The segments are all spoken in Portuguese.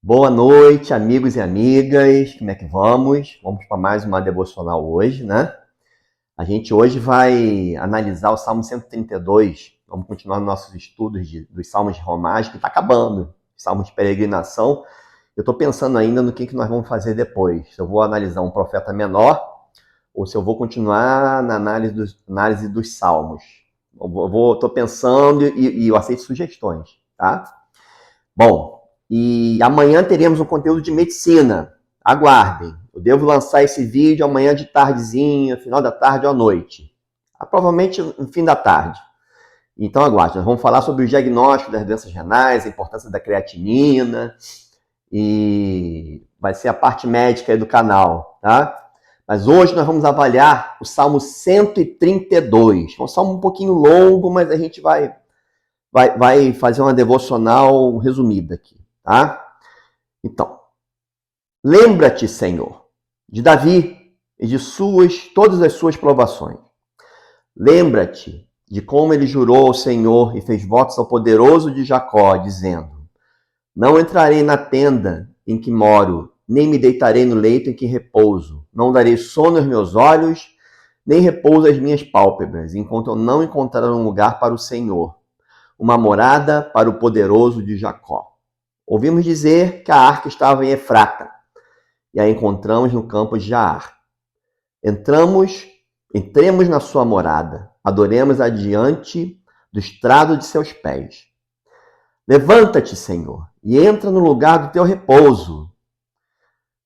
Boa noite, amigos e amigas. Como é que vamos? Vamos para mais uma devocional hoje, né? A gente hoje vai analisar o Salmo 132. Vamos continuar nossos estudos dos Salmos de Romagem, que está acabando. Salmos de peregrinação. Eu estou pensando ainda no que nós vamos fazer depois. Se eu vou analisar um profeta menor ou se eu vou continuar na análise dos Salmos. Estou pensando e eu aceito sugestões, tá? Bom, e amanhã teremos um conteúdo de medicina. Aguardem. Eu devo lançar esse vídeo amanhã de tardezinha, final da tarde ou à noite. Provavelmente no fim da tarde. Então aguarde. Nós vamos falar sobre o diagnóstico das doenças renais, a importância da creatinina. E vai ser a parte médica aí do canal, tá? Mas hoje nós vamos avaliar o Salmo 132. É um salmo um pouquinho longo, mas a gente vai fazer uma devocional resumida aqui, tá? Então, lembra-te, Senhor, de Davi e de todas as suas provações. Lembra-te de como ele jurou ao Senhor e fez votos ao poderoso de Jacó, dizendo: não entrarei na tenda em que moro, nem me deitarei no leito em que repouso. Não darei sono aos meus olhos, nem repouso às minhas pálpebras, enquanto eu não encontrar um lugar para o Senhor, uma morada para o poderoso de Jacó. Ouvimos dizer que a arca estava em Efrata, e a encontramos no campo de Jaar. Entremos na sua morada, adoremos adiante do estrado de seus pés. Levanta-te, Senhor, e entra no lugar do teu repouso.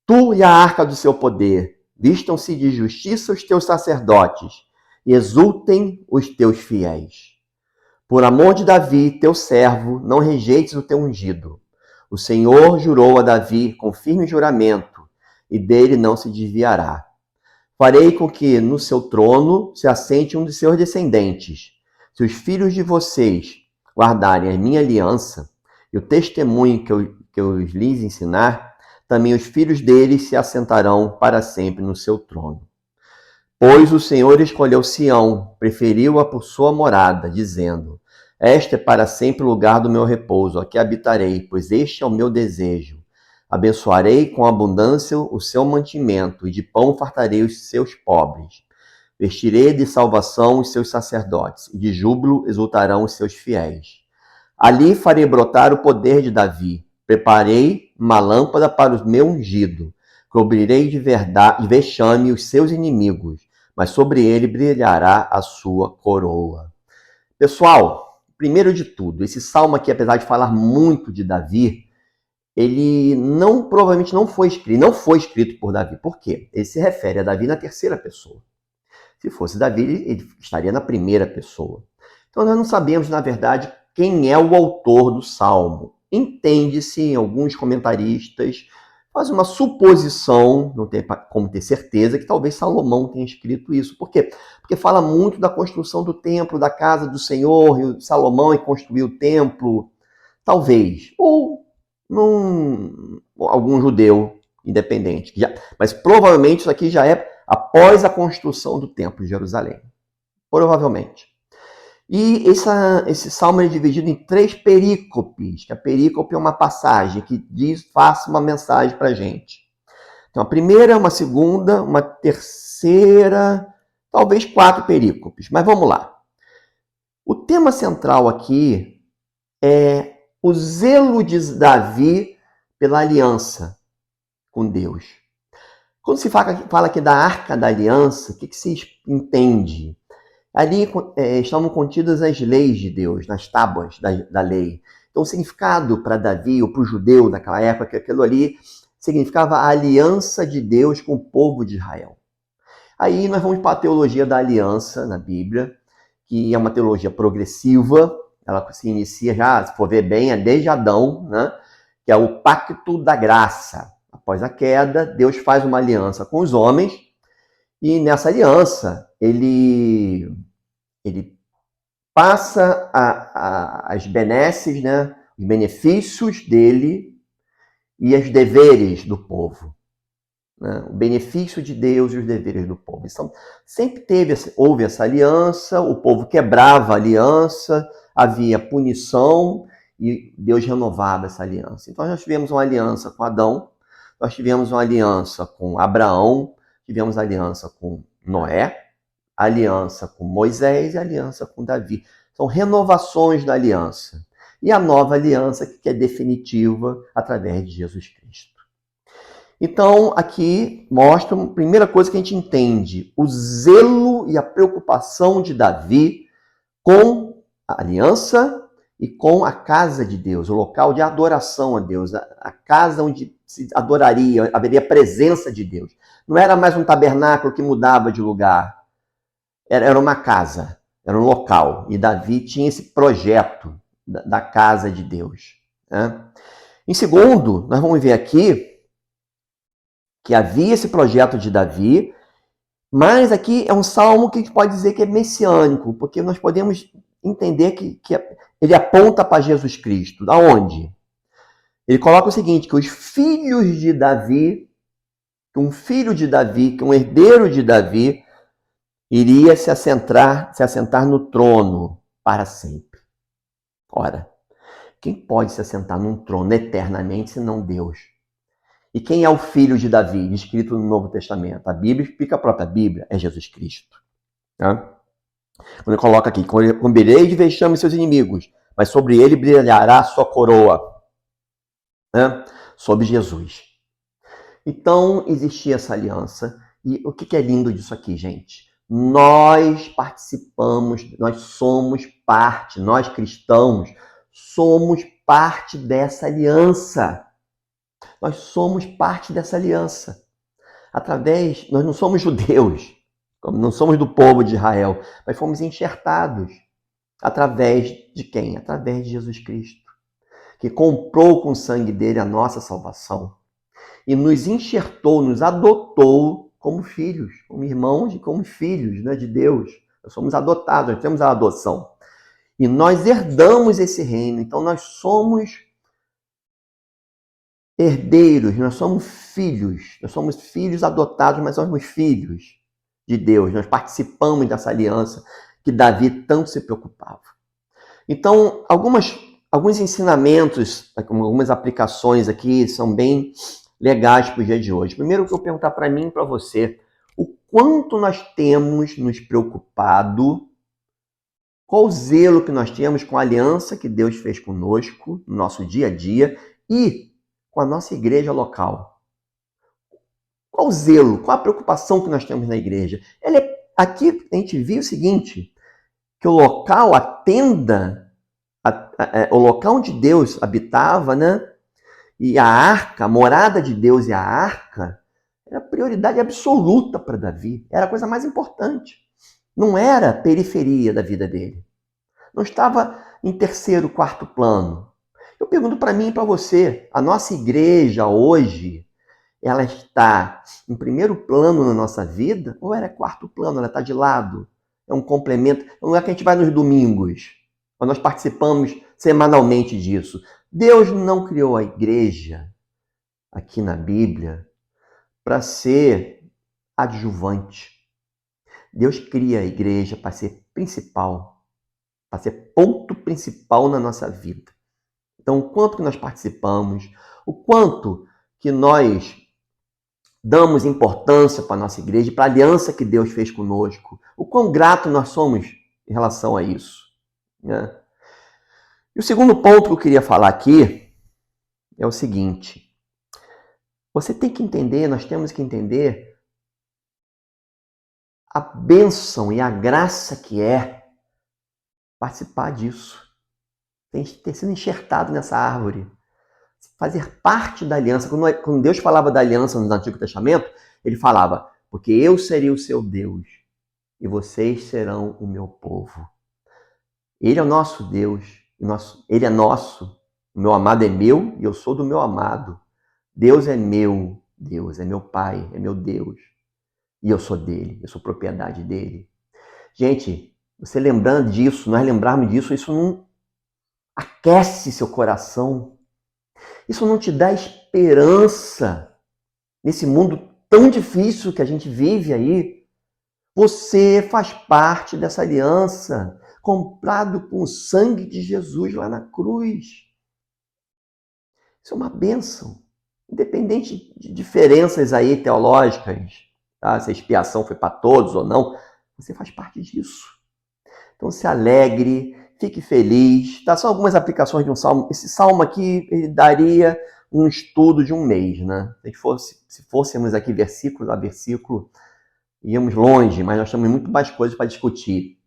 Tu e a arca do seu poder, vistam-se de justiça os teus sacerdotes, e exultem os teus fiéis. Por amor de Davi, teu servo, não rejeites o teu ungido. O Senhor jurou a Davi com firme juramento, e dele não se desviará. Farei com que no seu trono se assente um de seus descendentes. Se os filhos de vocês guardarem a minha aliança e o testemunho que eu lhes ensinar, também os filhos deles se assentarão para sempre no seu trono. Pois o Senhor escolheu Sião, preferiu-a por sua morada, dizendo: este é para sempre o lugar do meu repouso, aqui habitarei, pois este é o meu desejo. Abençoarei com abundância o seu mantimento, e de pão fartarei os seus pobres. Vestirei de salvação os seus sacerdotes, e de júbilo exultarão os seus fiéis. Ali farei brotar o poder de Davi. Preparei uma lâmpada para o meu ungido. Cobrirei de vexame os seus inimigos, mas sobre ele brilhará a sua coroa. Pessoal, primeiro de tudo, esse salmo aqui, apesar de falar muito de Davi, ele provavelmente não foi escrito por Davi. Por quê? Ele se refere a Davi na terceira pessoa. Se fosse Davi, ele estaria na primeira pessoa. Então nós não sabemos, na verdade, quem é o autor do salmo. Entende-se, alguns comentaristas fazem uma suposição, não tem como ter certeza, que talvez Salomão tenha escrito isso. Por quê? Porque fala muito da construção do templo, da casa do Senhor, e Salomão construiu o templo, talvez. Ou algum judeu independente. Mas provavelmente isso aqui já é após a construção do templo de Jerusalém. Provavelmente. E esse salmo é dividido em 3 perícopes, que a perícope é uma passagem que diz, faça uma mensagem para a gente. Então, a primeira, uma segunda, uma terceira, talvez 4 perícopes. Mas vamos lá. O tema central aqui é o zelo de Davi pela aliança com Deus. Quando se fala aqui da Arca da Aliança, o que se entende? Ali estavam contidas as leis de Deus, nas tábuas da lei. Então, o significado para Davi ou para o judeu daquela época, que aquilo ali significava a aliança de Deus com o povo de Israel. Aí nós vamos para a teologia da aliança na Bíblia, que é uma teologia progressiva. Ela se inicia já, se for ver bem, é desde Adão, né? Que é o pacto da graça. Após a queda, Deus faz uma aliança com os homens, e nessa aliança ele passa as benesses, né? Os benefícios dele e os deveres do povo. Né? O benefício de Deus e os deveres do povo. Então, sempre houve essa aliança, o povo quebrava a aliança, havia punição, e Deus renovava essa aliança. Então nós tivemos uma aliança com Adão, nós tivemos uma aliança com Abraão, tivemos aliança com Noé, aliança com Moisés e aliança com Davi. São renovações da aliança. E a nova aliança que é definitiva através de Jesus Cristo. Então, aqui mostra a primeira coisa que a gente entende, o zelo e a preocupação de Davi com a aliança e com a casa de Deus, o local de adoração a Deus, a casa onde se adoraria, haveria presença de Deus. Não era mais um tabernáculo que mudava de lugar, era uma casa, era um local. E Davi tinha esse projeto da casa de Deus. Né? Em segundo, nós vamos ver aqui que havia esse projeto de Davi, mas aqui é um salmo que a gente pode dizer que é messiânico, porque nós podemos entender que ele aponta para Jesus Cristo. Da onde? Ele coloca o seguinte, que os filhos de Davi, que um filho de Davi, que um herdeiro de Davi, iria se assentar no trono para sempre. Ora, quem pode se assentar num trono eternamente senão Deus? E quem é o filho de Davi, descrito no Novo Testamento? A Bíblia explica a própria Bíblia, é Jesus Cristo. Tá? Quando ele coloca aqui, combirei de vexame seus inimigos, mas sobre ele brilhará a sua coroa. Né? Sobre Jesus. Então, existia essa aliança. E o que é lindo disso aqui, gente? Nós participamos, nós somos parte, nós cristãos, somos parte dessa aliança. Nós somos parte dessa aliança. Nós não somos judeus, não somos do povo de Israel, mas fomos enxertados. Através de quem? Através de Jesus Cristo, que comprou com o sangue dele a nossa salvação e nos enxertou, nos adotou como filhos, como irmãos e como filhos, né, de Deus. Nós somos adotados, nós temos a adoção. E nós herdamos esse reino, então nós somos herdeiros, nós somos filhos adotados, mas somos filhos de Deus. Nós participamos dessa aliança que Davi tanto se preocupava. Então, alguns ensinamentos, algumas aplicações aqui são bem legais para o dia de hoje. Primeiro, eu vou perguntar para mim e para você, o quanto nós temos nos preocupado, qual o zelo que nós temos com a aliança que Deus fez conosco no nosso dia a dia e com a nossa igreja local. Qual o zelo, qual a preocupação que nós temos na igreja? Aqui a gente viu o seguinte, que o local, a tenda, o local onde Deus habitava, né? E a arca, a morada de Deus e a arca, era prioridade absoluta para Davi. Era a coisa mais importante. Não era a periferia da vida dele. Não estava em terceiro, quarto plano. Eu pergunto para mim e para você, a nossa igreja hoje, ela está em primeiro plano na nossa vida ou ela é quarto plano, ela está de lado? É um complemento. Não é que a gente vai nos domingos, mas nós participamos semanalmente disso. Deus não criou a igreja, aqui na Bíblia, para ser adjuvante. Deus cria a igreja para ser principal, para ser ponto principal na nossa vida. Então, o quanto que nós participamos, o quanto que nós damos importância para a nossa igreja, para a aliança que Deus fez conosco, o quão grato nós somos em relação a isso. Né? E o segundo ponto que eu queria falar aqui é o seguinte. Você tem que entender, nós temos que entender a bênção e a graça que é participar disso. Tem que ter sido enxertado nessa árvore. Fazer parte da aliança. Quando Deus falava da aliança no Antigo Testamento, ele falava, porque eu serei o seu Deus e vocês serão o meu povo. Ele é o nosso Deus, ele é nosso. O meu amado é meu e eu sou do meu amado. Deus é meu Deus, é meu Pai, é meu Deus. E eu sou dele, eu sou propriedade dele. Gente, você lembrando disso, nós lembrarmos disso, isso não aquece seu coração. Isso não te dá esperança nesse mundo tão difícil que a gente vive aí. Você faz parte dessa aliança, comprado com o sangue de Jesus lá na cruz. Isso é uma bênção. Independente de diferenças aí teológicas, tá? Se a expiação foi para todos ou não, você faz parte disso. Então se alegre, fique feliz. Tá? São algumas aplicações de um salmo. Esse salmo aqui, ele daria um estudo de um mês, né? Se fôssemos aqui versículo a versículo, íamos longe, mas nós temos muito mais coisas para discutir.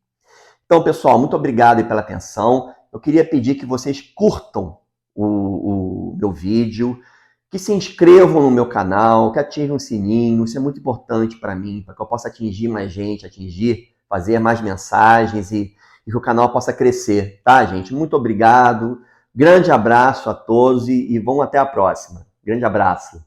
Então, pessoal, muito obrigado pela atenção. Eu queria pedir que vocês curtam o meu vídeo, que se inscrevam no meu canal, que ativem o sininho. Isso é muito importante para mim, para que eu possa atingir mais gente, fazer mais mensagens e que o canal possa crescer, tá, gente? Muito obrigado. Grande abraço a todos e vamos até a próxima. Grande abraço.